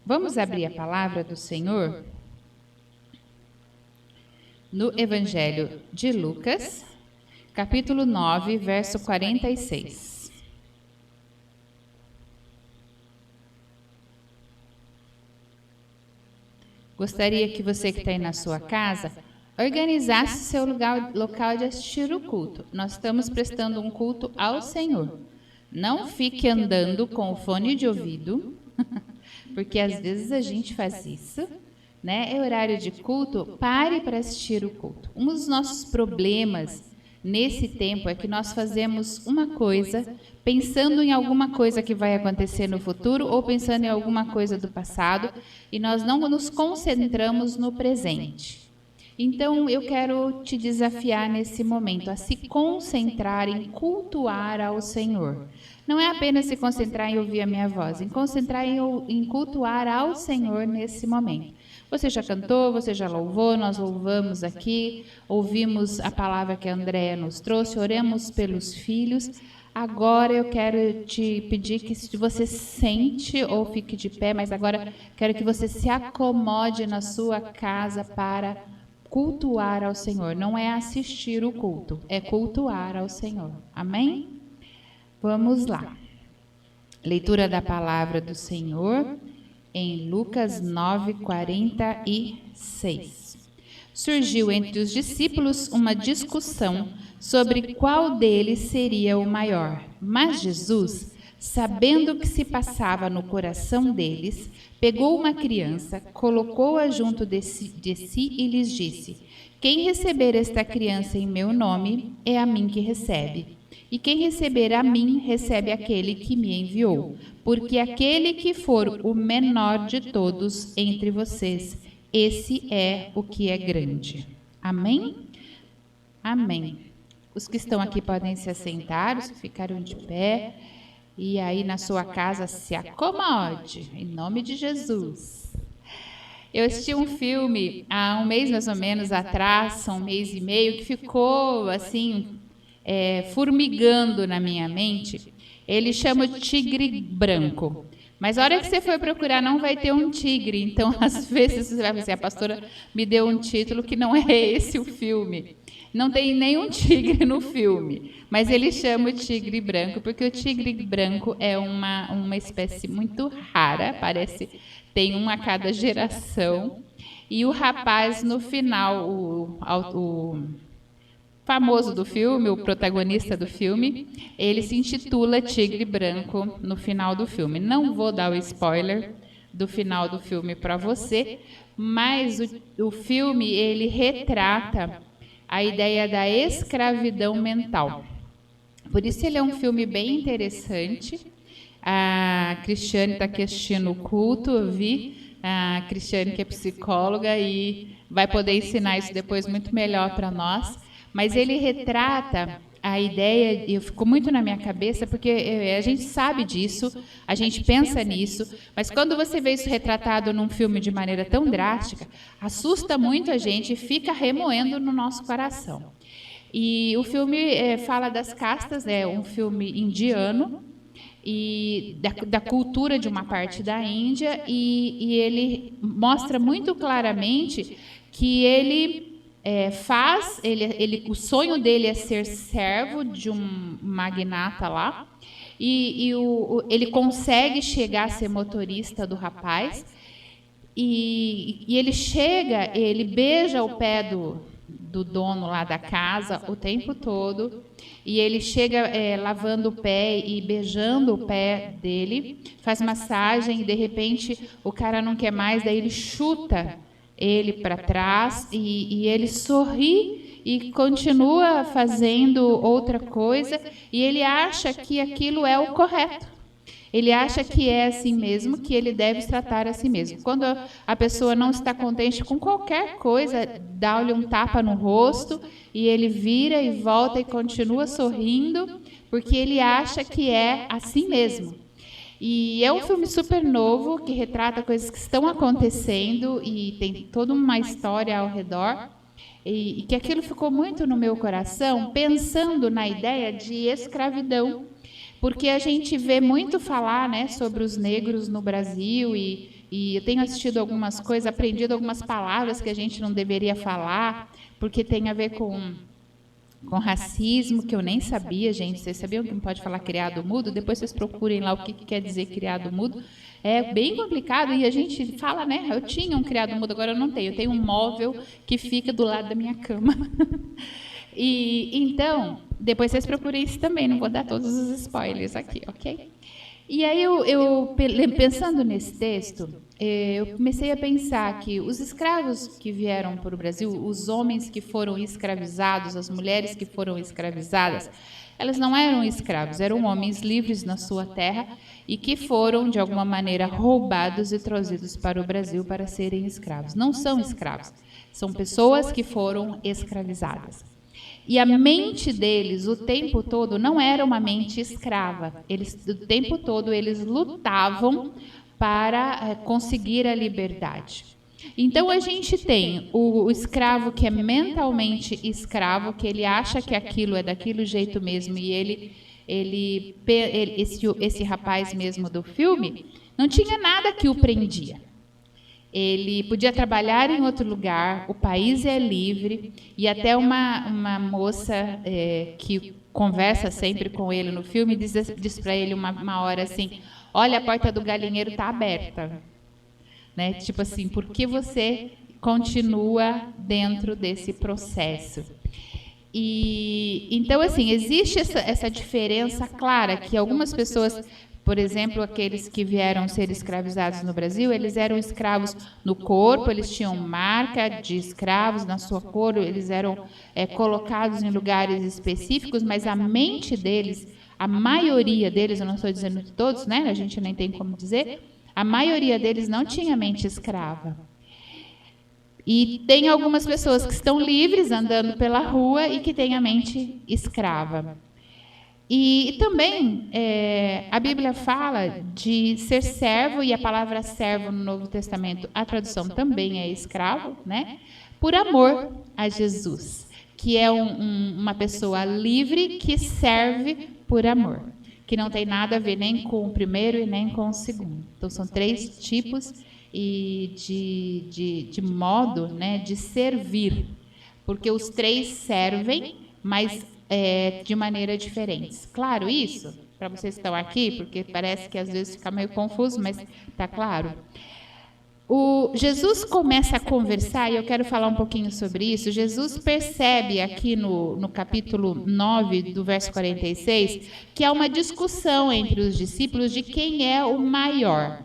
Vamos abrir a palavra do Senhor no Evangelho de Lucas, capítulo 9, verso 46. Gostaria que você que está aí na sua casa organizasse seu local de assistir o culto. Nós estamos prestando um culto ao Senhor. Não fique andando com o fone de ouvido, porque às vezes a gente faz isso, né? É horário de culto, pare para assistir o culto. Um dos nossos problemas nesse tempo é que nós fazemos uma coisa pensando em alguma coisa que vai acontecer no futuro ou pensando em alguma coisa do passado e nós não nos concentramos no presente. Então, eu quero te desafiar nesse momento a se concentrar em cultuar ao Senhor. Não é apenas se concentrar em ouvir a minha voz, em concentrar em cultuar ao Senhor nesse momento. Você já cantou, você já louvou, nós louvamos aqui, ouvimos a palavra que a Andréia nos trouxe, oremos pelos filhos. Agora eu quero te pedir que você sente ou fique de pé, mas agora quero que você se acomode na sua casa para cultuar ao Senhor. Não é assistir o culto, é cultuar ao Senhor. Amém? Vamos lá. Leitura da palavra do Senhor em Lucas 9, 46. Surgiu entre os discípulos uma discussão sobre qual deles seria o maior. Mas Jesus, sabendo o que se passava no coração deles, pegou uma criança, colocou-a junto de si e lhes disse: quem receber esta criança em meu nome, é a mim que recebe. E quem receber a mim, recebe aquele que me enviou. Porque aquele que for o menor de todos entre vocês, esse é o que é grande. Amém? Amém. Os que estão aqui podem se assentar, os que ficaram de pé. E aí na sua casa se acomode, em nome de Jesus. Eu assisti um filme há um mês mais ou menos atrás, um mês e meio, que ficou assim, formigando na minha mente. Ele chama de Tigre Branco. Mas a hora que você for procurar não vai ter um tigre. Então, às vezes você vai dizer, a pastora me deu um título que não é esse o filme. Não tem nenhum tigre no filme, mas ele chama o tigre branco, porque o tigre branco é uma espécie muito rara, parece, tem um a cada geração. E o rapaz, no final, o famoso do filme, o protagonista do filme, ele se intitula Tigre Branco no final do filme. Não vou dar o spoiler do final do filme para você, mas o filme, ele retrata a ideia da escravidão mental. Por isso ele é um filme bem interessante. A Cristiane está aqui assistindo o culto, eu vi. A Cristiane, que é psicóloga, e vai poder ensinar isso depois muito melhor para nós. Mas ele retrata a ideia, e ficou muito na minha cabeça, porque a gente sabe disso, a gente pensa nisso, mas quando você vê isso retratado num filme de maneira tão drástica, assusta muito a gente e fica remoendo no nosso coração. E o filme fala das castas, é um filme indiano, e da cultura de uma parte da Índia, e ele mostra muito claramente que ele o sonho dele é ser servo de um magnata lá, e ele consegue chegar a ser motorista do rapaz, e ele chega, ele beija o pé do dono lá da casa o tempo todo, e ele chega lavando o pé e beijando o pé dele, faz massagem, e de repente o cara não quer mais, daí ele chuta ele para trás e ele sorri e continua fazendo outra coisa, e ele acha que aquilo é o correto. Ele acha que é assim mesmo, que ele deve tratar a si mesmo. Quando a pessoa não está contente com qualquer coisa, dá-lhe um tapa no rosto e ele vira e volta e continua sorrindo, porque ele acha que é assim mesmo. E é um filme super novo, que retrata coisas que estão acontecendo e tem toda uma história ao redor. E que aquilo ficou muito no meu coração, pensando na ideia de escravidão. porque a gente vê muito falar, né, sobre os negros no Brasil e eu tenho assistido algumas coisas, aprendido algumas palavras que a gente não deveria falar, porque tem a ver com racismo, que eu nem sabia, gente. Vocês sabiam que não pode falar criado mudo? Depois vocês procurem lá o que quer dizer criado mudo. É bem complicado e a gente fala, né? Eu tinha um criado mudo, agora eu não tenho. Eu tenho um móvel que fica do lado da minha cama. E então, depois vocês procurem isso também, não vou dar todos os spoilers aqui, ok? E aí, pensando nesse texto, eu comecei a pensar que os escravos que vieram para o Brasil, os homens que foram escravizados, as mulheres que foram escravizadas, elas não eram escravos, eram homens livres na sua terra e que foram, de alguma maneira, roubados e trazidos para o Brasil para serem escravos. Não são escravos, são pessoas que foram escravizadas. E a mente deles, o tempo todo, não era uma mente escrava. O tempo todo, eles lutavam para conseguir a liberdade. Então, a gente tem o escravo que é mentalmente escravo, que ele acha que aquilo é daquele jeito mesmo, e esse rapaz mesmo do filme, não tinha nada que o prendia. Ele podia trabalhar em outro lugar, o país é livre, e até uma moça que conversa sempre com ele no filme diz para ele uma hora assim, olha, a porta do galinheiro está aberta. Né? Tipo assim, por que você continua dentro desse processo? E então, assim, existe essa diferença clara que algumas pessoas... Por exemplo, aqueles que vieram ser escravizados no Brasil, eles eram escravos no corpo, eles tinham marca de escravos na sua cor, eles eram colocados em lugares específicos, mas a mente deles, a maioria deles, eu não estou dizendo de todos, né? A gente nem tem como dizer, a maioria deles não tinha mente escrava. E tem algumas pessoas que estão livres, andando pela rua, e que têm a mente escrava. E também a Bíblia fala de ser servo, e a palavra servo no Novo Testamento, a tradução também é escravo, né? Por amor a Jesus, que é uma pessoa livre que serve por amor, que não tem nada a ver nem com o primeiro e nem com o segundo. Então, são 3 tipos de modo, né, de servir, porque os 3 servem, mas de maneira diferentes. Claro isso? Para vocês que estão aqui, porque parece que às vezes fica meio confuso, mas está claro. Jesus começa a conversar, e eu quero falar um pouquinho sobre isso. Jesus percebe aqui no capítulo 9, do verso 46, que há uma discussão entre os discípulos de quem é o maior.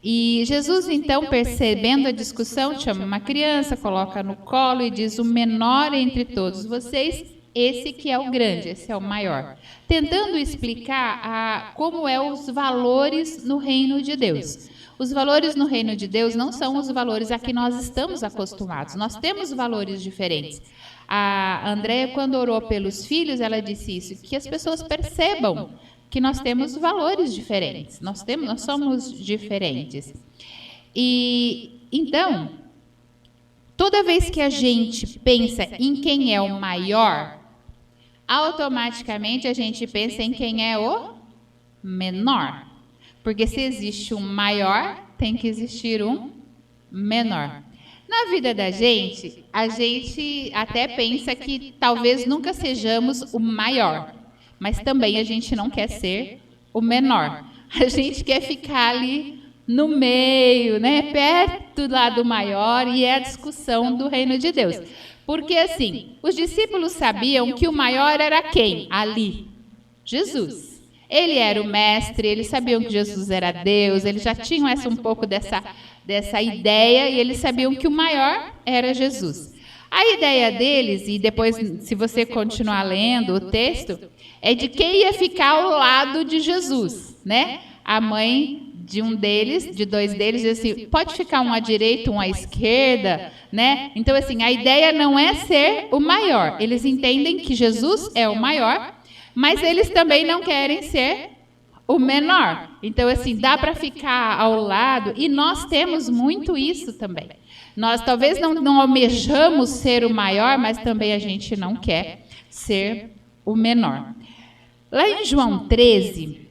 E Jesus, então, percebendo a discussão, chama uma criança, coloca no colo e diz, o menor entre todos vocês, esse que é o grande, esse é o maior. Tentando explicar como os valores no reino de Deus. Os valores no reino de Deus não são os valores a que nós estamos acostumados. Nós temos valores diferentes. A Andréia, quando orou pelos filhos, ela disse isso, que as pessoas percebam que nós temos valores diferentes, nós somos diferentes. E então, toda vez que a gente pensa em quem é o maior, automaticamente a gente pensa em quem é o menor. Porque se existe um maior, tem que existir um menor. Na vida da gente, a gente até pensa que talvez nunca sejamos o maior. Mas também a gente não quer ser o menor. A gente quer ficar ali no meio, né, perto lá do maior, e é a discussão do reino de Deus. Porque, assim, os discípulos sabiam que o maior era quem? Ali, Jesus. Ele era o mestre, eles sabiam que Jesus era Deus, eles já tinham um pouco dessa ideia, e eles sabiam que o maior era Jesus. A ideia deles, e depois, se você continuar lendo o texto, é de quem ia ficar ao lado de Jesus, né? A mãe de 2 deles, diz assim, pode ficar um à direita, um à esquerda, né? Então, assim, a ideia não é ser o maior. Eles entendem que Jesus é o maior, mas eles também não querem ser o menor. Então, assim, dá para ficar ao lado, e nós temos muito isso também. Nós talvez não almejamos ser o maior, mas também a gente não quer ser o menor. Lá em João 13,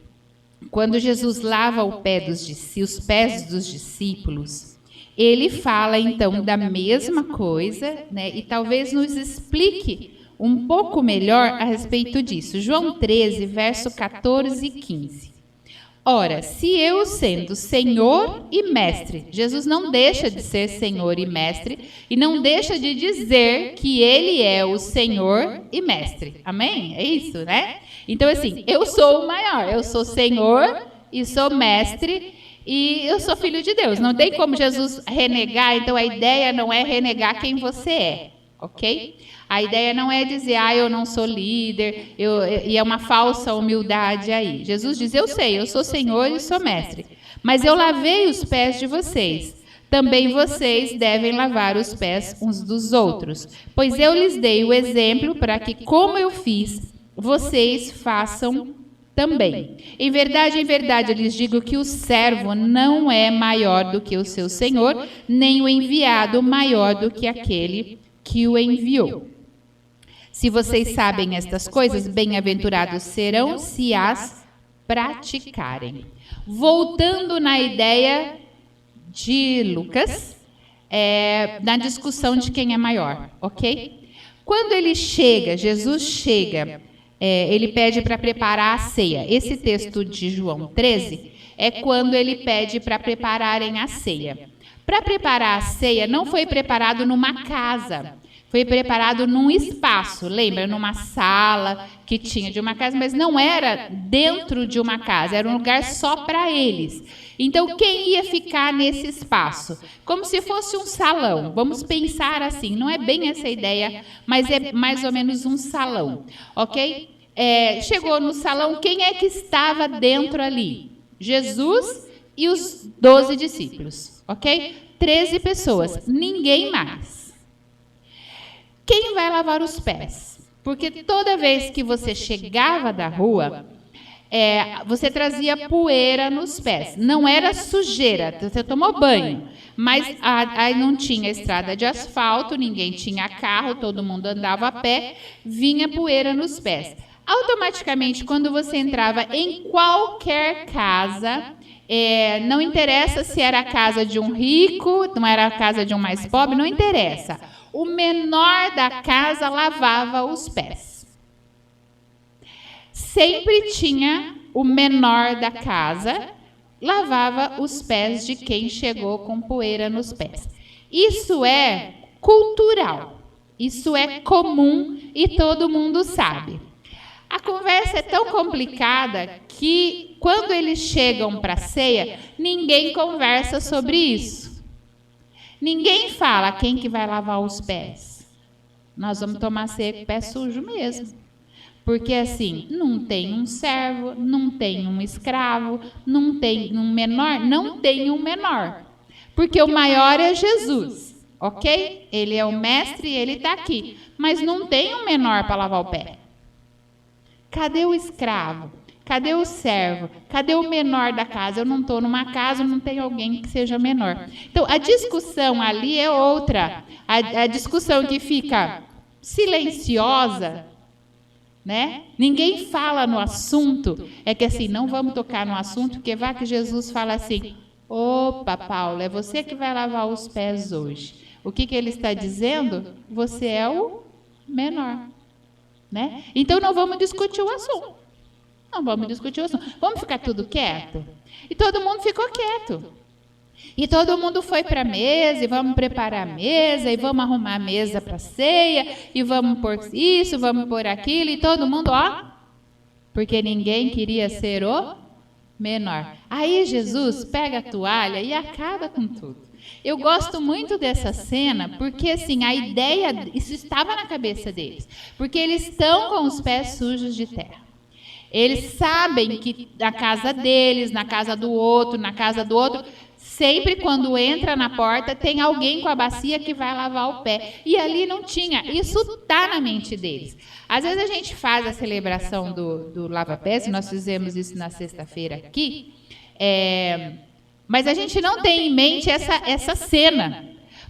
quando Jesus lava os pés dos discípulos, ele fala então da mesma coisa, né? E talvez nos explique um pouco melhor a respeito disso. João 13, verso 14 e 15. Ora, se eu sendo Senhor e Mestre, Jesus não deixa de ser Senhor e Mestre e não deixa de dizer que Ele é o Senhor e Mestre. Amém? É isso, né? Então, assim, eu sou o maior, eu sou Senhor e sou Mestre e eu sou Filho de Deus. Não tem como Jesus renegar, então a ideia não é renegar quem você é, ok? A ideia não é dizer, eu não sou líder, e é uma falsa humildade aí. Jesus diz, eu sei, eu sou Senhor e sou Mestre, mas eu lavei os pés de vocês. Também vocês devem lavar os pés uns dos outros, pois eu lhes dei o exemplo para que, como eu fiz, vocês façam também. Em verdade, eu lhes digo que o servo não é maior do que o seu senhor, nem o enviado maior do que aquele que o enviou. Se vocês sabem estas coisas, bem-aventurados serão se as praticarem. Voltando na ideia de Lucas, na discussão de quem é maior, ok? Quando ele chega, Jesus chega, ele pede para preparar a ceia. Esse texto de João 13 é quando ele pede para prepararem a ceia. Para preparar a ceia, não foi preparado numa casa, foi preparado num espaço, lembra? Numa sala que tinha de uma casa, mas não era dentro de uma casa, era um lugar só para eles. Então, quem ia ficar nesse espaço? Como se fosse um salão, vamos pensar assim, não é bem essa ideia, mas é mais ou menos um salão, ok? Chegou no salão, quem é que estava dentro ali? Jesus e os 12 discípulos, ok? 13 pessoas, ninguém mais. Quem vai lavar os pés? Porque toda vez que você chegava da rua, você trazia poeira nos pés. Não era sujeira, você tomou banho, mas aí não tinha estrada de asfalto, ninguém tinha carro, todo mundo andava a pé, vinha poeira nos pés. Automaticamente, quando você entrava em qualquer casa, não interessa se era a casa de um rico, não era a casa de um mais pobre, não interessa. O menor da casa lavava os pés. Sempre tinha o menor da casa, lavava os pés de quem chegou com poeira nos pés. Isso é cultural, isso é comum e todo mundo sabe. A conversa é tão complicada que, quando eles chegam para a ceia, ninguém conversa sobre isso. Ninguém fala quem que vai lavar os pés. Nós vamos tomar ceia com o pé sujo mesmo. Porque assim, não tem um servo, não tem um escravo, não tem um menor, não tem um menor. Porque o maior é Jesus, ok? Ele é o mestre e ele está aqui. Mas não tem um menor para lavar o pé. Cadê o escravo? Cadê o servo? Cadê o menor da casa? Eu não estou numa casa, não tem alguém que seja menor. Então, a discussão ali é outra. A discussão que fica silenciosa, né? Ninguém fala no assunto. É que assim, não vamos tocar no assunto, porque vai que Jesus fala assim, opa, Paulo, é você que vai lavar os pés hoje. O que ele está dizendo? Você é o menor. Né? Então, não vamos discutir o assunto. Não vamos discutir o assunto. Vamos ficar tudo quieto? E todo mundo ficou quieto. E todo mundo foi para a mesa, e vamos preparar a mesa, e vamos arrumar a mesa para a ceia, e vamos pôr isso, vamos pôr aquilo, e todo mundo, porque ninguém queria ser o menor. Aí Jesus pega a toalha e acaba com tudo. Eu gosto muito dessa cena, porque assim, a ideia, isso estava na cabeça deles, porque eles estão com os pés sujos de terra. Eles sabem que na casa deles, na casa do outro, sempre quando entra na porta, tem alguém com a bacia que vai lavar o pé. E ali não tinha. Isso está na mente deles. Às vezes a gente faz a celebração do lava-pés, nós fizemos isso na sexta-feira aqui, mas a gente não tem em mente essa cena.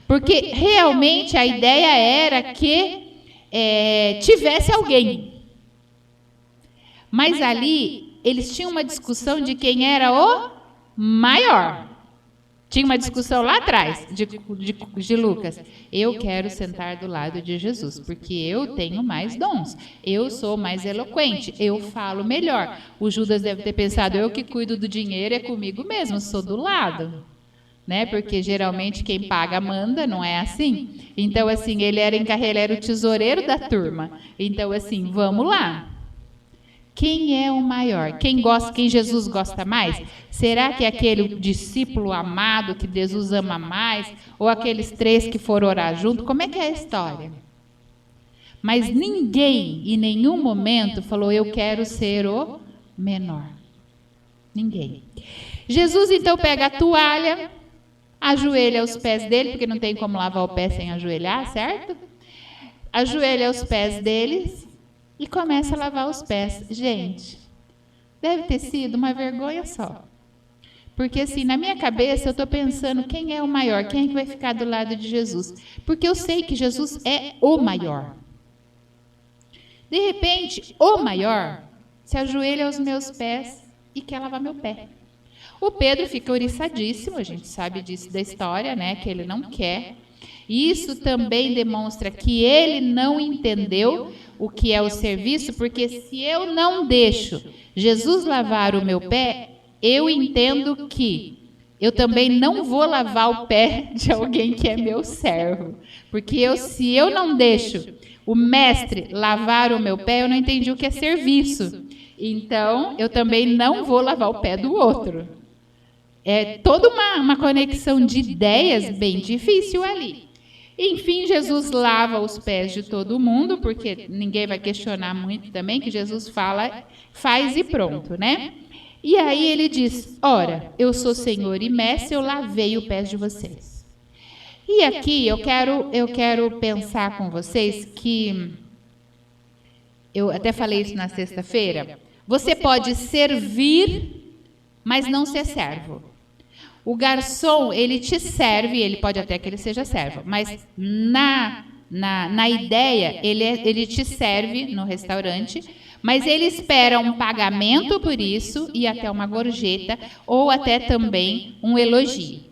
Porque realmente a ideia era que tivesse alguém. Mas ali, eles tinham uma discussão de quem era o maior. Tinha uma discussão lá atrás de Lucas. Eu quero sentar do lado de Jesus, porque eu tenho mais dons. Eu sou mais eloquente, eu falo melhor. O Judas deve ter pensado, eu que cuido do dinheiro é comigo mesmo, sou do lado. Né? Porque geralmente quem paga manda, não é assim? Então, assim, ele era o tesoureiro da turma. Então, assim, vamos lá. Quem é o maior? Quem Jesus gosta mais? Será que é aquele discípulo amado que Jesus ama mais? Ou aqueles 3 que foram orar junto? Como é que é a história? Mas ninguém, em nenhum momento, falou, eu quero ser o menor. Ninguém. Jesus, então, pega a toalha, ajoelha aos pés dele, porque não tem como lavar o pé sem ajoelhar, certo? Ajoelha aos pés deles e começa a lavar os pés. Gente, deve ter sido uma vergonha só. Porque assim, na minha cabeça eu estou pensando quem é o maior, quem é que vai ficar do lado de Jesus. Porque eu sei que Jesus é o maior. De repente, o maior se ajoelha aos meus pés e quer lavar meu pé. O Pedro fica ouriçadíssimo, a gente sabe disso da história, né? Que ele não quer. Isso também demonstra que ele não entendeu o que é o serviço, porque se eu não deixo Jesus lavar o meu pé, eu entendo que eu também não vou lavar o pé de alguém que é meu servo. Porque se eu não deixo o mestre lavar o meu pé, eu não entendi o que é serviço. Então, eu também não vou lavar o pé do outro. É toda uma conexão de ideias bem difícil ali. Enfim, Jesus lava os pés de todo mundo, porque ninguém vai questionar muito também, que Jesus fala, faz e pronto, né? E aí ele diz, ora, eu sou Senhor e Mestre, eu lavei os pés de vocês. E aqui eu quero pensar com vocês que, eu até falei isso na sexta-feira, você pode servir, mas não ser servo. O garçom, ele te serve, ele pode até que ele seja servo, mas na ideia, ele te serve no restaurante, mas ele espera um pagamento por isso e até uma gorjeta, ou até também um elogio.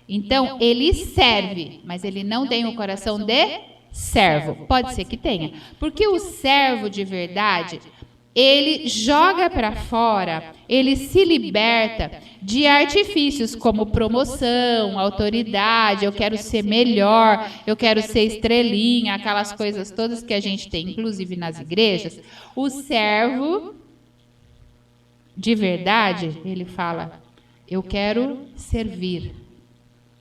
Então, ele serve, mas ele não tem o coração de servo. Pode ser que tenha, porque o servo de verdade, ele joga para fora, ele se liberta de artifícios como promoção, autoridade, eu quero ser melhor, eu quero ser estrelinha, aquelas coisas todas que a gente tem, inclusive nas igrejas. O servo, de verdade, ele fala, eu quero servir,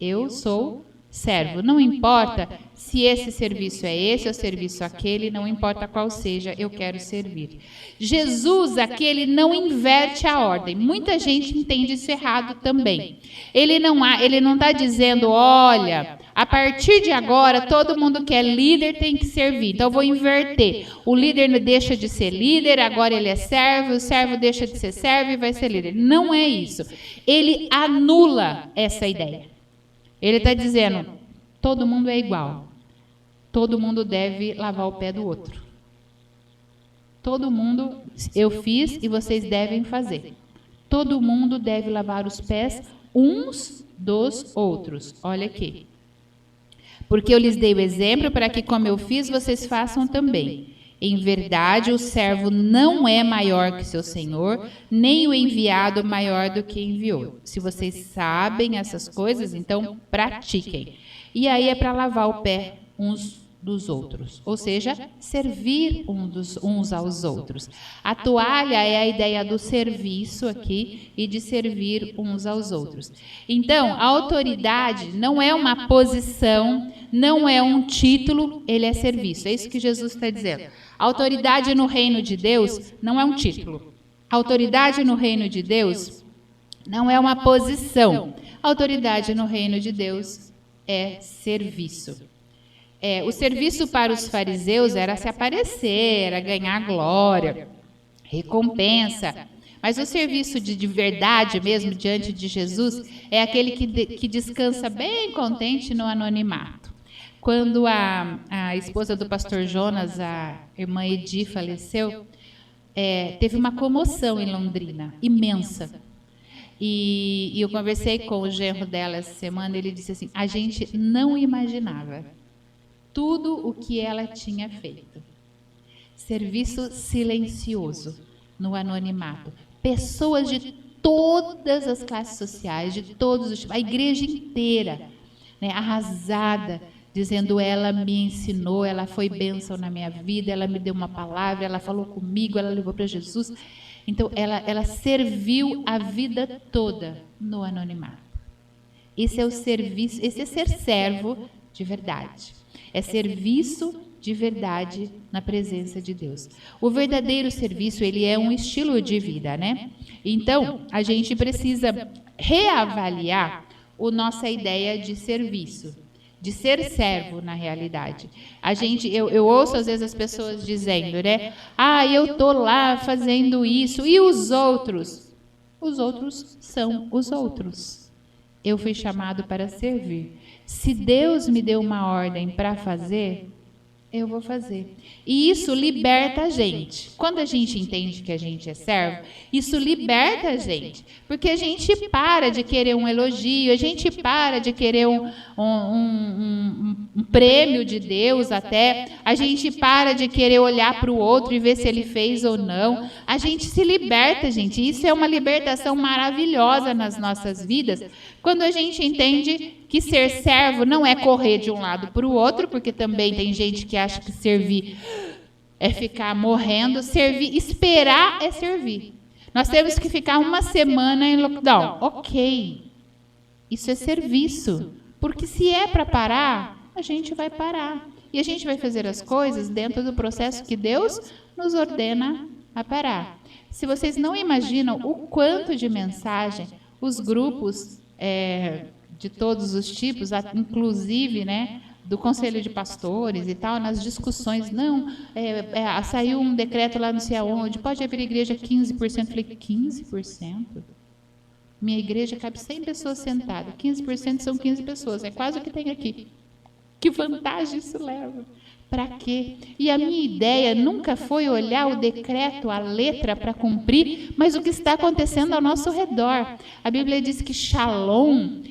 eu sou servo. Não importa se esse serviço é esse ou serviço aquele, não importa qual seja, eu quero servir. Jesus, aqui, ele não inverte a ordem. Muita gente entende isso errado também. Ele não está dizendo, olha, a partir de agora, todo mundo que é líder tem que servir. Então, eu vou inverter. O líder deixa de ser líder, agora ele é servo, o servo deixa de ser servo e vai ser líder. Não é isso. Ele anula essa ideia. Ele está dizendo, todo mundo é igual. Todo mundo deve lavar o pé do outro. Todo mundo, eu fiz e vocês devem fazer. Todo mundo deve lavar os pés uns dos outros. Olha aqui. Porque eu lhes dei o exemplo para que, como eu fiz, vocês façam também. Em verdade, o servo não é maior que seu senhor, nem o enviado maior do que enviou. Se vocês sabem essas coisas, então pratiquem. E aí é para lavar o pé uns dos outros, ou seja, servir uns aos outros. A toalha é a ideia do serviço aqui e de servir uns aos outros. Então, a autoridade não é uma posição, não é um título, ele é serviço. É isso que Jesus está dizendo. A autoridade no reino de Deus não é um título. A autoridade no reino de Deus não é uma posição. A autoridade no reino de Deus é serviço. O serviço para os fariseus era se aparecer, era ganhar glória, recompensa. Mas o serviço de verdade mesmo diante de Jesus é aquele que descansa bem contente no anonimato. Quando a esposa do pastor Jonas, a irmã Edi, faleceu, teve uma comoção em Londrina, imensa. E eu conversei com o genro dela essa semana, ele disse assim, a gente não imaginava tudo o que ela tinha feito. Serviço silencioso, no anonimato. Pessoas de todas as classes sociais, de todos os tipos, a igreja inteira, né, arrasada, dizendo, ela me ensinou, ela foi bênção na minha vida, ela me deu uma palavra, ela falou comigo, ela levou para Jesus. Então, ela serviu a vida toda no anonimato. Esse é o serviço, esse é ser servo de verdade. É serviço de verdade na presença de Deus. O verdadeiro serviço, ele é um estilo de vida, né? Então, a gente precisa reavaliar a nossa ideia de serviço, de ser servo na realidade. Eu ouço às vezes as pessoas dizendo, né? Eu estou lá fazendo isso, e os outros? Os outros são os outros. Eu fui chamado para servir. Se Deus me deu uma ordem para fazer, eu vou fazer. E isso liberta a gente. Quando a gente entende que a gente é servo, isso liberta a gente. Porque a gente para de querer um elogio, a gente para de querer um prêmio de Deus até, a gente para de querer olhar para o outro e ver se ele fez ou não. A gente se liberta, gente. Isso é uma libertação maravilhosa nas nossas vidas, quando a gente entende que ser servo não é correr de um lado para o outro, porque também tem gente que acha que servir é ficar morrendo. Servir, esperar é servir. Nós temos que ficar uma semana em lockdown. Ok, isso é serviço. Porque se é para parar, a gente vai parar. E a gente vai fazer as coisas dentro do processo que Deus nos ordena a parar. Se vocês não imaginam o quanto de mensagem os grupos de todos os tipos, inclusive, né, do Conselho de Pastores e tal, nas discussões, saiu um decreto lá não sei aonde, pode abrir igreja 15%. Eu falei, 15%? Minha igreja cabe 100 pessoas sentadas, 15% são 15 pessoas, é quase o que tem aqui. Que vantagem isso leva? Para quê? E a minha ideia nunca foi olhar o decreto, a letra para cumprir, mas o que está acontecendo ao nosso redor. A Bíblia diz que Shalom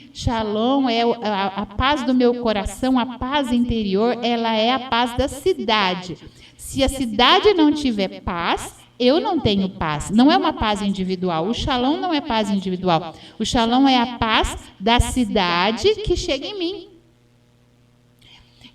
é a paz do meu coração, a paz interior, ela é a paz da cidade. Se a cidade não tiver paz, eu não tenho paz. Não é uma paz individual. O Shalom não é paz individual. O Shalom é a paz da cidade que chega em mim.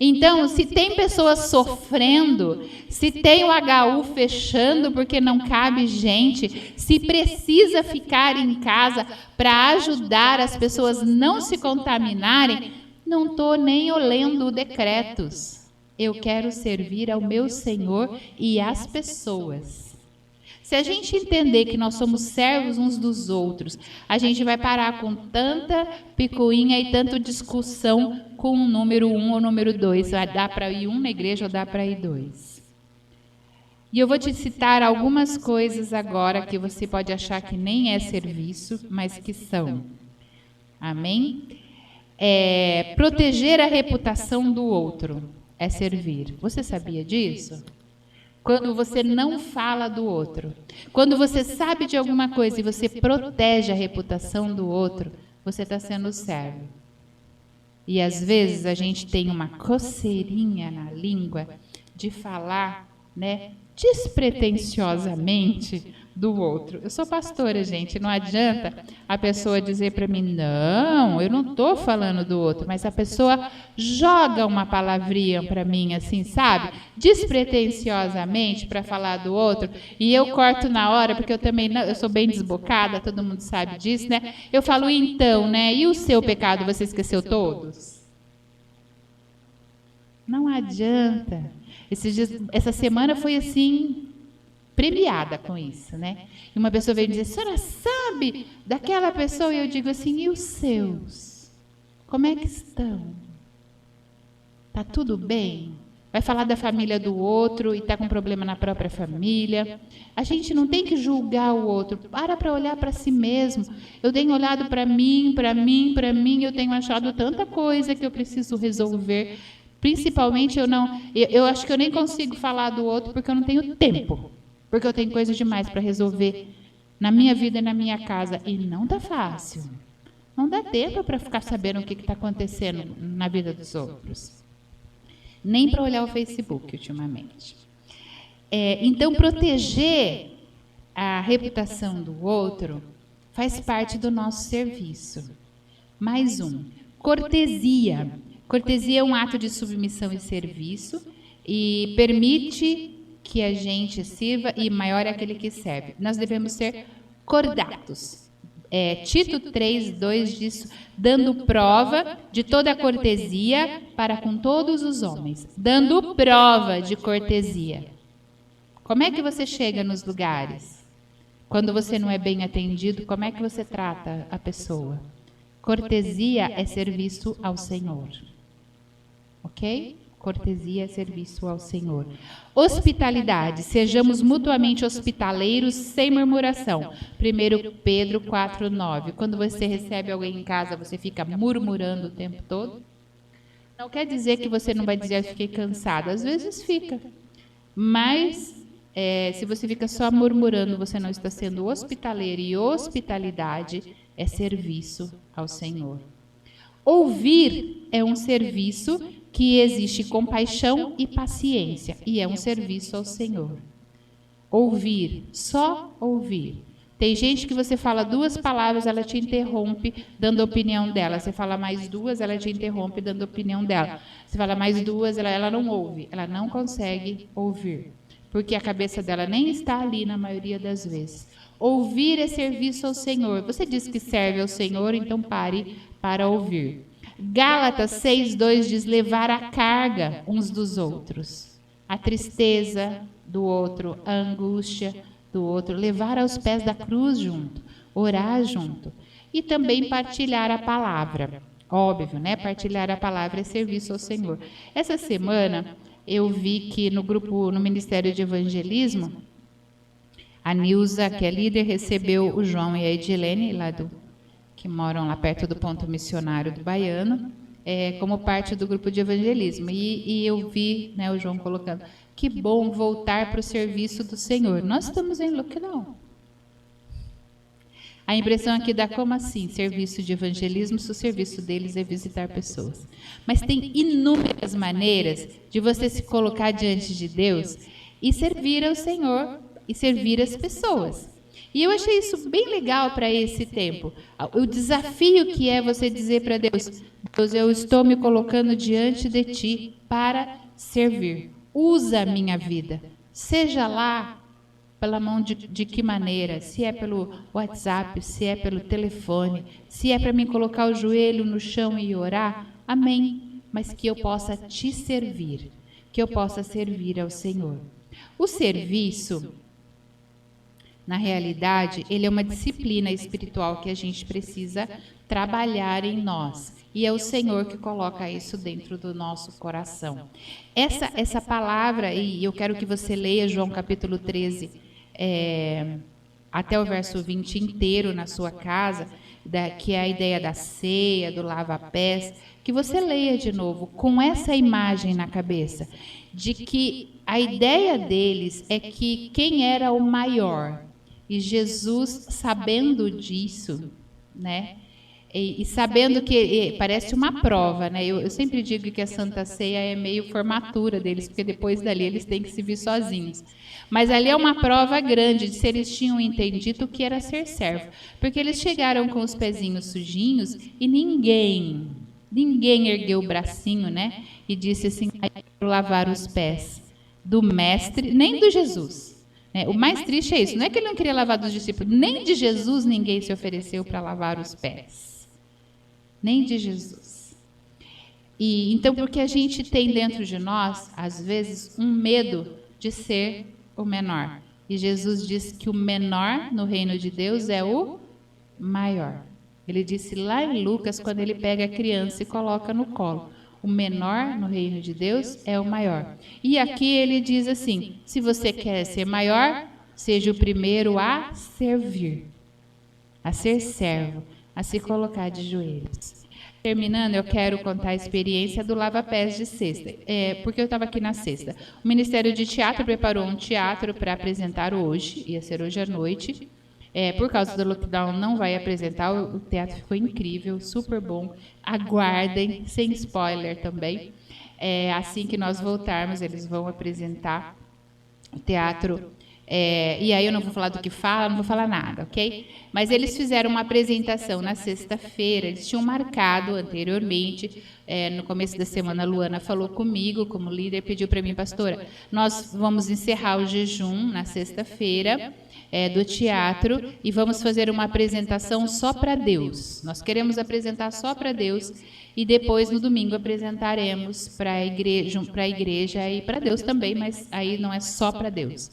Então, se tem pessoas sofrendo, se tem o HU fechando porque não cabe gente, se precisa ficar em casa para ajudar as pessoas não se contaminarem, não estou nem olhando decretos. Eu quero servir ao meu Senhor e às pessoas. Se a gente entender que nós somos servos uns dos outros, a gente vai parar com tanta picuinha e tanta discussão com o número 1 ou o número 2. Dá para ir 1 na igreja ou dá para ir 2? E eu vou te citar algumas coisas agora que você pode achar que nem é serviço, mas que são. Amém? Proteger a reputação do outro é servir. Você sabia disso? Quando você não fala do outro, quando você sabe de alguma coisa e você protege a reputação do outro, você está sendo servo. E às vezes a gente tem uma coceirinha na língua de falar, né, despretensiosamente do outro. Eu sou pastora, gente, não adianta a pessoa dizer para mim, não, eu não estou falando do outro, mas a pessoa joga uma palavrinha para mim, assim, sabe? Despretensiosamente para falar do outro, e eu corto na hora, porque eu também não, eu sou bem desbocada, todo mundo sabe disso, né? Eu falo, então, né? E o seu pecado, você esqueceu todos? Não adianta. Essa semana foi assim, premiada com isso, né? E uma pessoa veio dizer, a senhora sabe daquela pessoa? E eu digo assim, e os seus? Como é que estão? Está tudo bem? Vai falar da família do outro e está com problema na própria família. A gente não tem que julgar o outro. Para olhar para si mesmo. Eu tenho olhado para mim, eu tenho achado tanta coisa que eu preciso resolver. Principalmente eu acho que eu nem consigo falar do outro porque eu não tenho tempo. porque eu tenho coisa demais para resolver na minha vida e na minha casa. E não tá fácil. Não dá tempo para ficar sabendo o que está acontecendo na vida dos outros. Nem para olhar o Facebook ultimamente. Então, proteger a reputação do outro faz parte do nosso serviço. Mais um, cortesia. Cortesia é um ato de submissão e serviço e permite que a gente sirva e maior é aquele que serve. Nós devemos ser cordatos. Tito 3:2 diz, dando prova de toda a cortesia para com todos os homens. Dando prova de cortesia. Como é que você chega nos lugares? Quando você não é bem atendido, como é que você trata a pessoa? Cortesia é serviço ao Senhor. Ok? Cortesia é serviço ao Senhor. Hospitalidade. Sejamos mutuamente hospitaleiros sem murmuração. 1 Pedro 4:9. Quando você recebe alguém em casa, você fica murmurando o tempo todo? Não quer dizer que você não vai dizer, eu fiquei cansada. Às vezes fica. Mas, se você fica só murmurando, você não está sendo hospitaleiro. E hospitalidade é serviço ao Senhor. Ouvir é um serviço que existe compaixão e paciência, e é um serviço ao Senhor. Ouvir, só ouvir. Tem gente que você fala 2 palavras, ela te interrompe dando a opinião dela. Você fala mais 2, ela te interrompe dando a opinião dela. Você fala mais 2, ela não ouve, ela não consegue ouvir, porque a cabeça dela nem está ali na maioria das vezes. Ouvir é serviço ao Senhor. Você diz que serve ao Senhor, então pare para ouvir. Gálatas 6:2 diz levar a carga uns dos outros. A tristeza do outro, a angústia do outro. Levar aos pés da cruz junto. Orar junto. E também partilhar a palavra. Óbvio, né? Partilhar a palavra é serviço ao Senhor. Essa semana eu vi que no grupo, no Ministério de Evangelismo, a Nilza, que é líder, recebeu o João e a Edilene, que moram lá perto do ponto missionário do Baiano, como parte do grupo de evangelismo. E eu vi, né, o João colocando, que bom voltar para o serviço do Senhor. Nós estamos em lockdown. A impressão aqui dá como assim, serviço de evangelismo, se o serviço deles é visitar pessoas. Mas tem inúmeras maneiras de você se colocar diante de Deus e servir ao Senhor e servir as pessoas. E eu achei isso bem legal para esse tempo. O desafio que é você dizer para Deus, Deus, eu estou me colocando diante de Ti para servir. Usa a minha vida. Seja lá pela mão de que maneira, se é pelo WhatsApp, se é pelo telefone, se é para mim colocar o joelho no chão e orar, amém. Mas que eu possa Te servir, que eu possa servir ao Senhor. O serviço, na realidade, ele é uma disciplina espiritual que a gente precisa trabalhar em nós. E é o Senhor que coloca isso dentro do nosso coração. Essa palavra, e eu quero que você leia João capítulo 13, até o verso 20 inteiro na sua casa, que é a ideia da ceia, do lava-pés, que você leia de novo, com essa imagem na cabeça, de que a ideia deles é que quem era o maior, e Jesus, sabendo disso, né? E sabendo que parece uma prova, né? Eu sempre digo que a Santa Ceia é meio formatura deles, porque depois dali eles têm que se vir sozinhos. Mas ali é uma prova grande de se eles tinham entendido o que era ser servo. Porque eles chegaram com os pezinhos sujinhos e ninguém ergueu o bracinho, né? E disse assim, para lavar os pés do mestre, nem do Jesus. O mais triste é isso, não é que ele não queria lavar dos discípulos, nem de Jesus ninguém se ofereceu para lavar os pés. Nem de Jesus. E então, porque a gente tem dentro de nós, às vezes, um medo de ser o menor. E Jesus disse que o menor no reino de Deus é o maior. Ele disse lá em Lucas, quando ele pega a criança e coloca no colo. O menor no reino de Deus é o maior. E aqui ele diz assim, se você quer ser maior, seja o primeiro a servir, a ser servo. a se colocar de joelhos. Terminando, eu quero contar a experiência do lava-pés de sexta, porque eu estava aqui na sexta. O Ministério de Teatro preparou um teatro para apresentar hoje, ia ser hoje à noite. Por causa do lockdown, não vai apresentar, o teatro ficou incrível, super bom. Aguardem, sem spoiler também. Assim que nós voltarmos, eles vão apresentar o teatro. E aí eu não vou falar do que fala, não vou falar nada, ok? Mas eles fizeram uma apresentação na sexta-feira, eles tinham marcado anteriormente, no começo da semana a Luana falou comigo, como líder, pediu para mim, pastora, nós vamos encerrar o jejum na sexta-feira do teatro e vamos fazer uma apresentação só para Deus. Nós queremos apresentar só para Deus e depois no domingo apresentaremos para a igreja e para Deus também, mas aí não é só para Deus.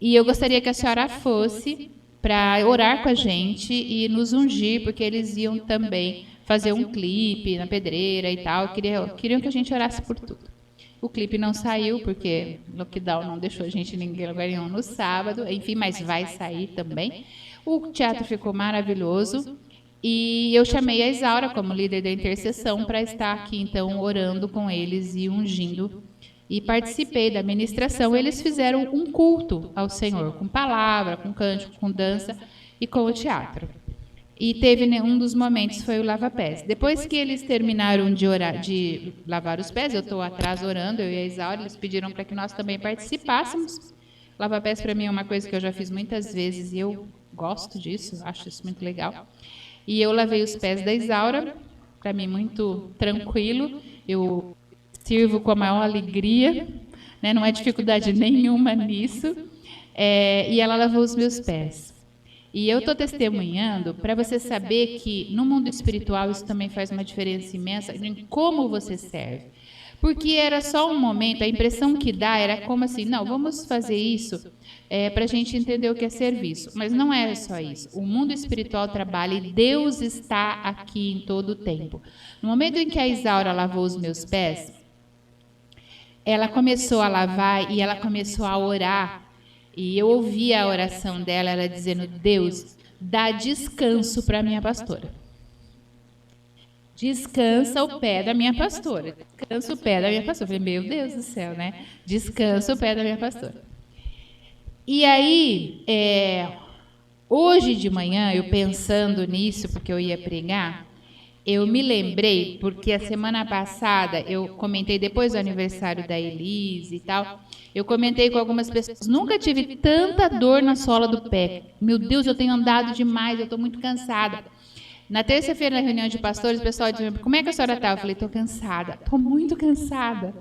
E eu gostaria que a senhora fosse para orar com a gente e nos ungir, porque eles iam também fazer um clipe na pedreira e tal. Queriam que a gente orasse por tudo. O clipe não saiu, porque o lockdown não deixou a gente em lugar nenhum no sábado, enfim, mas vai sair também. O teatro ficou maravilhoso. E eu chamei a Isaura como líder da intercessão para estar aqui, então, orando com eles e ungindo. E participei da ministração. Eles fizeram um culto ao Senhor, com palavra, com cântico, com dança e com o teatro. E teve um dos momentos, foi o lava-pés. Depois que eles terminaram de lavar os pés, eu estou atrás orando, eu e a Isaura, eles pediram para que nós também participássemos. Lava-pés para mim é uma coisa que eu já fiz muitas vezes e eu gosto disso, acho isso muito legal. E eu lavei os pés da Isaura, para mim muito tranquilo, eu sirvo com a maior alegria, né? Não há dificuldade nenhuma nisso, e ela lavou os meus pés. E eu estou testemunhando para você saber que no mundo espiritual isso também faz uma diferença imensa em como você serve. Porque era só um momento, a impressão que dá era como assim, não, vamos fazer isso para a gente entender o que é serviço. Mas não é só isso. O mundo espiritual trabalha e Deus está aqui em todo o tempo. No momento em que a Isaura lavou os meus pés, ela começou a lavar e ela começou a orar. E eu ouvi a oração dela, ela dizendo, Deus, dá descanso para a minha pastora. Descansa o pé da minha pastora. Descansa o pé da minha pastora. Eu falei, meu Deus do céu, né? Descansa o pé da minha pastora. E aí, hoje de manhã, eu pensando nisso, porque eu ia pregar, eu me lembrei, porque a semana passada, eu comentei, depois do aniversário da Elise e tal, eu comentei com algumas pessoas, nunca tive tanta dor na sola do pé. Meu Deus, eu tenho andado demais, eu estou muito cansada. Na terça-feira, na reunião de pastores, o pessoal dizia, como é que a senhora está? Eu falei, estou cansada, estou muito cansada.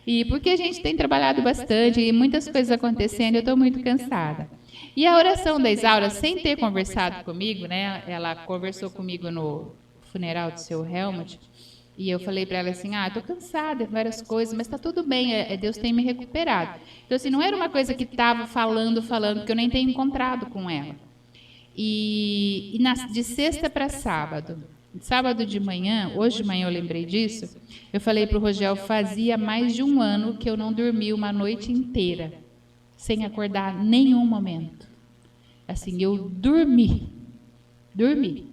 E porque a gente tem trabalhado bastante e muitas coisas acontecendo, eu estou muito cansada. E a oração da Isaura, sem ter conversado comigo, né? Ela conversou comigo no funeral do seu Helmut, e eu falei para ela assim, estou cansada, várias coisas, mas está tudo bem, Deus tem me recuperado. Então, assim, não era uma coisa que estava falando, porque eu nem tenho encontrado com ela. E de sexta para sábado de manhã, hoje de manhã eu lembrei disso, eu falei para o Rogel, fazia mais de um ano que eu não dormi uma noite inteira, sem acordar nenhum momento. Assim, eu dormi,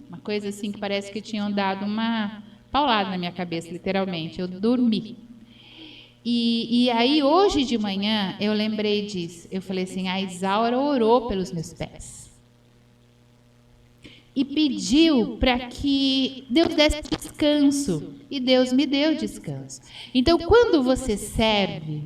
uma coisa assim que parece que tinham dado uma paulada na minha cabeça, literalmente, eu dormi. E aí, hoje de manhã, eu lembrei disso, eu falei assim, a Isaura orou pelos meus pés. E pediu para que Deus desse descanso. E Deus me deu descanso. Então, quando você serve,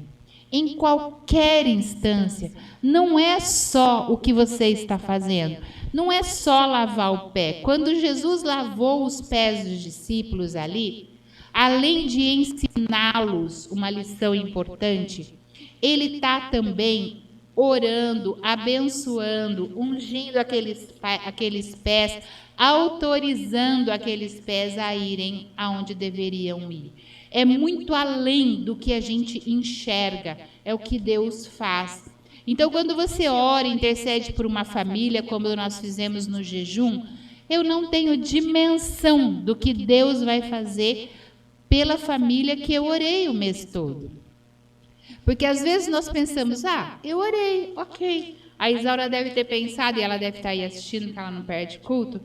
em qualquer instância, não é só o que você está fazendo. Não é só lavar o pé. Quando Jesus lavou os pés dos discípulos ali, além de ensiná-los uma lição importante, ele está também orando, abençoando, ungindo aqueles pés, autorizando aqueles pés a irem aonde deveriam ir. É muito além do que a gente enxerga, é o que Deus faz. Então, quando você ora, intercede por uma família, como nós fizemos no jejum, eu não tenho dimensão do que Deus vai fazer pela família que eu orei o mês todo. Porque às vezes nós pensamos, eu orei, ok. A Isaura deve ter pensado, e ela deve estar aí assistindo, que ela não perde culto.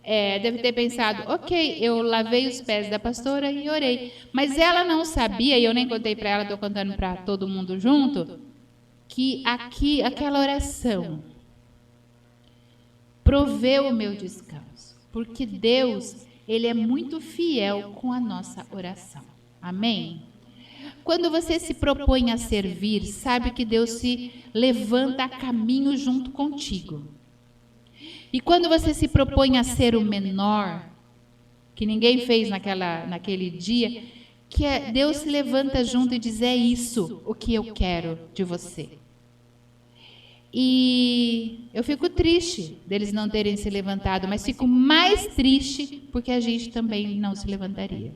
deve ter pensado, ok, eu lavei os pés da pastora e orei. Mas ela não sabia, e eu nem contei para ela, estou contando para todo mundo junto, que aquela oração proveu o meu descanso. Porque Deus, Ele é muito fiel com a nossa oração. Amém? Quando você se propõe a servir, sabe que Deus se levanta a caminho junto contigo. E quando você se propõe a ser o menor, que ninguém fez naquele dia, Deus se levanta junto e diz, é isso o que eu quero de você. E eu fico triste deles não terem se levantado, mas fico mais triste porque a gente também não se levantaria.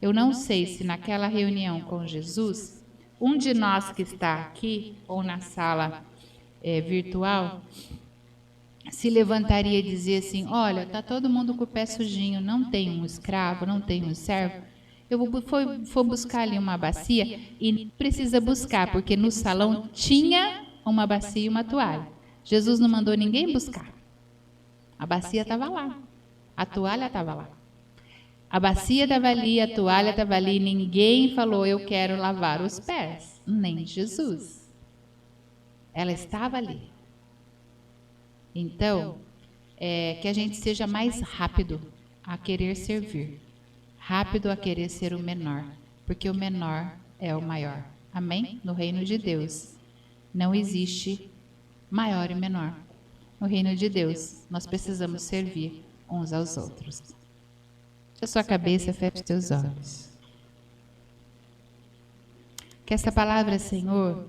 Eu não sei se naquela reunião com Jesus, um de nós que está aqui ou na sala virtual, se levantaria e dizia assim, olha, está todo mundo com o pé sujinho, não tem um escravo, não tem um servo, eu vou buscar ali uma bacia, e precisa buscar, porque no salão tinha uma bacia e uma toalha. Jesus não mandou ninguém buscar. A bacia estava lá, a toalha estava lá. A bacia estava ali, a toalha estava ali, ninguém falou, eu quero lavar os pés, nem Jesus. Ela estava ali. Então, que a gente seja mais rápido a querer servir, rápido a querer ser o menor, porque o menor é o maior. Amém? No reino de Deus, não existe maior e menor. No reino de Deus, nós precisamos servir uns aos outros. Feche a sua cabeça, feche os teus olhos. Que essa palavra, Senhor,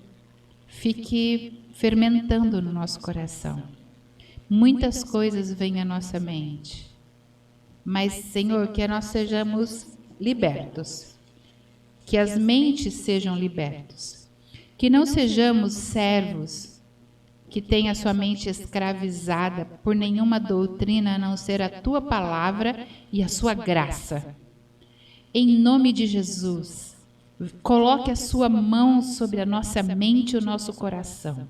fique fermentando no nosso coração. Muitas coisas vêm à nossa mente, mas, Senhor, que nós sejamos libertos, que as mentes sejam libertas, que não sejamos servos que tenham a sua mente escravizada por nenhuma doutrina a não ser a Tua palavra e a Sua graça. Em nome de Jesus, coloque a Sua mão sobre a nossa mente e o nosso coração,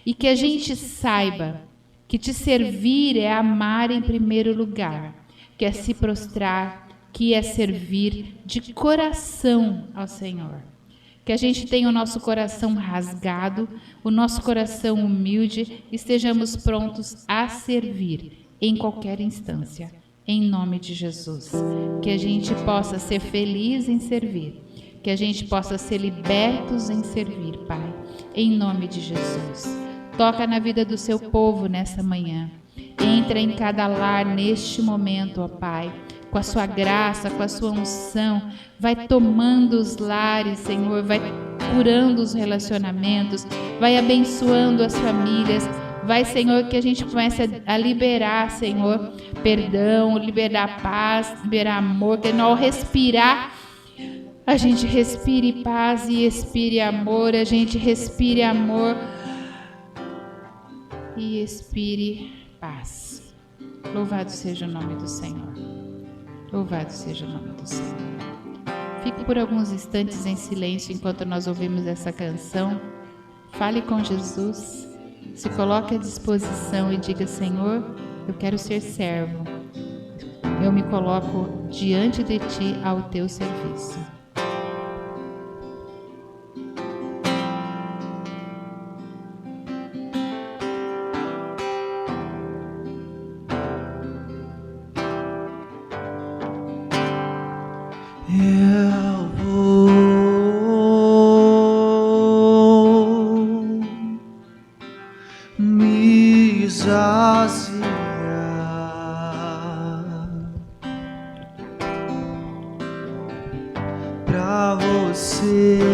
e que a gente saiba que te servir é amar em primeiro lugar, que é se prostrar, que é servir de coração ao Senhor. Que a gente tenha o nosso coração rasgado, o nosso coração humilde, e estejamos prontos a servir em qualquer instância, em nome de Jesus. Que a gente possa ser feliz em servir, que a gente possa ser libertos em servir, Pai, em nome de Jesus. Toca na vida do seu povo nessa manhã. Entra em cada lar neste momento, ó Pai, com a sua graça, com a sua unção. Vai tomando os lares, Senhor, vai curando os relacionamentos, vai abençoando as famílias. Vai, Senhor, que a gente comece a liberar, Senhor, perdão, liberar paz, liberar amor, que ao respirar, a gente respire paz e expire amor, a gente respire amor e expire paz. Louvado seja o nome do Senhor. Louvado seja o nome do Senhor. Fique por alguns instantes em silêncio enquanto nós ouvimos essa canção. Fale com Jesus, se coloque à disposição e diga, Senhor, eu quero ser servo. Eu me coloco diante de Ti ao Teu serviço. Eu vou me esvaziar pra você,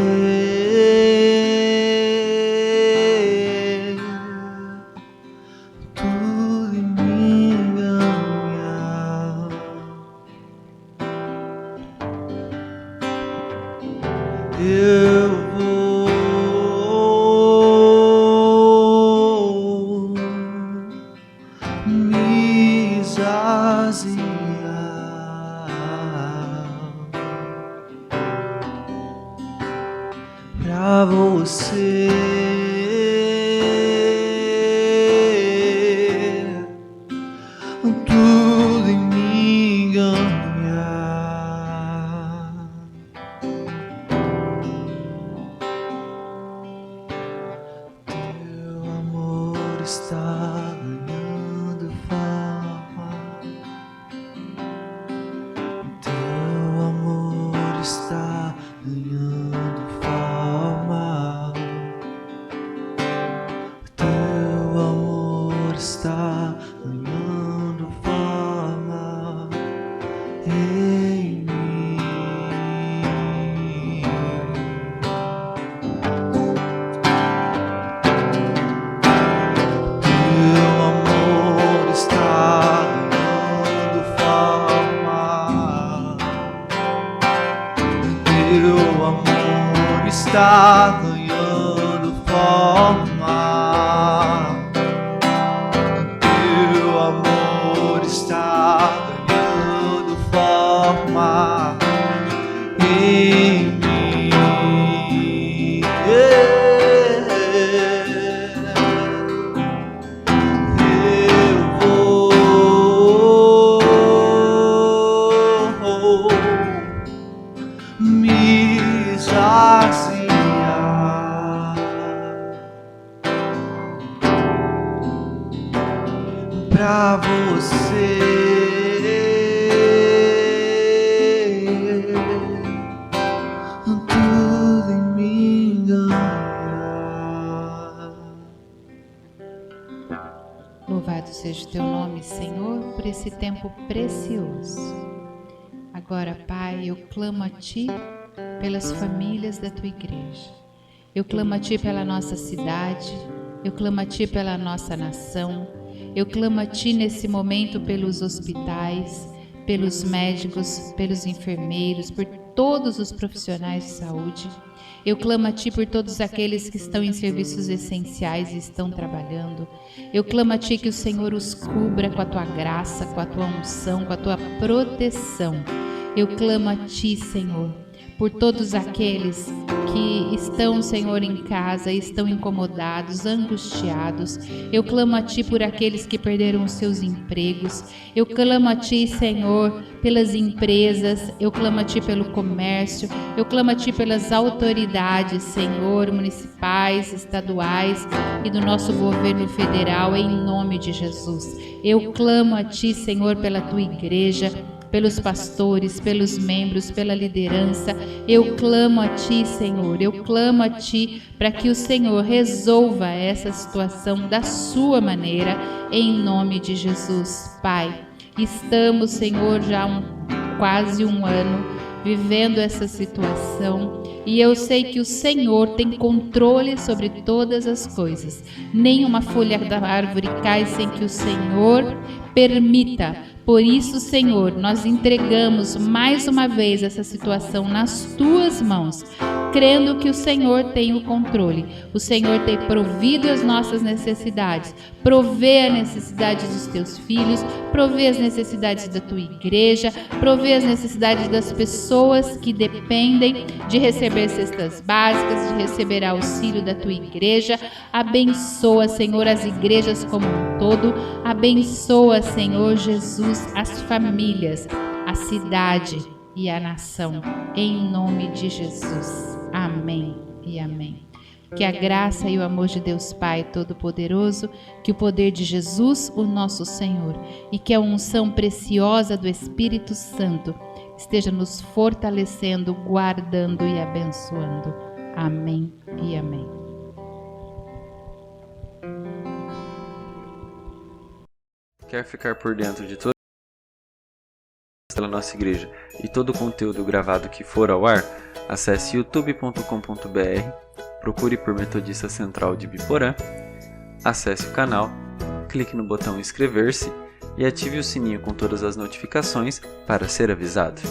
tudo em mim ganhar. Eu vou me esvaziar pra você, está ganhando forma. Teu amor está ganhando forma em mim. Teu amor está ganhando forma. Teu amor está ganhando forma. Teu amor está ganhando forma em mim. Eu vou me esvaziar pra você, tudo em mim ganhar. Louvado seja o teu nome, Senhor, por esse tempo precioso. Agora, Pai, eu clamo a Ti pelas famílias da Tua igreja. Eu clamo a Ti pela nossa cidade. Eu clamo a Ti pela nossa nação. Eu clamo a Ti nesse momento pelos hospitais, pelos médicos, pelos enfermeiros, por todos os profissionais de saúde. Eu clamo a Ti por todos aqueles que estão em serviços essenciais e estão trabalhando. Eu clamo a Ti que o Senhor os cubra com a Tua graça, com a Tua unção, com a Tua proteção. Eu clamo a Ti, Senhor, por todos aqueles que estão, Senhor, em casa e estão incomodados, angustiados. Eu clamo a Ti por aqueles que perderam os seus empregos. Eu clamo a Ti, Senhor, pelas empresas. Eu clamo a Ti pelo comércio. Eu clamo a Ti pelas autoridades, Senhor, municipais, estaduais e do nosso governo federal, em nome de Jesus. Eu clamo a Ti, Senhor, pela Tua igreja, pelos pastores, pelos membros, pela liderança. Eu clamo a Ti, Senhor, eu clamo a Ti para que o Senhor resolva essa situação da Sua maneira, em nome de Jesus. Pai, estamos, Senhor, já quase um ano vivendo essa situação e eu sei que o Senhor tem controle sobre todas as coisas. Nenhuma folha da árvore cai sem que o Senhor permita. Por isso, Senhor, nós entregamos mais uma vez essa situação nas Tuas mãos, crendo que o Senhor tem o controle. O Senhor tem provido as nossas necessidades, provê a necessidade dos Teus filhos, provê as necessidades da Tua igreja, provê as necessidades das pessoas que dependem de receber cestas básicas, de receber auxílio da Tua igreja. Abençoa, Senhor, as igrejas como um todo. Abençoa, Senhor Jesus, as famílias, a cidade e a nação, em nome de Jesus. Amém e amém. Que a graça e o amor de Deus Pai Todo-Poderoso, que o poder de Jesus, o nosso Senhor, e que a unção preciosa do Espírito Santo esteja nos fortalecendo, guardando e abençoando. Amém e amém. Quer ficar por dentro de toda pela nossa igreja e todo o conteúdo gravado que for ao ar? Acesse youtube.com.br, procure por Metodista Central de Biporã, acesse o canal, clique no botão inscrever-se e ative o sininho com todas as notificações para ser avisado.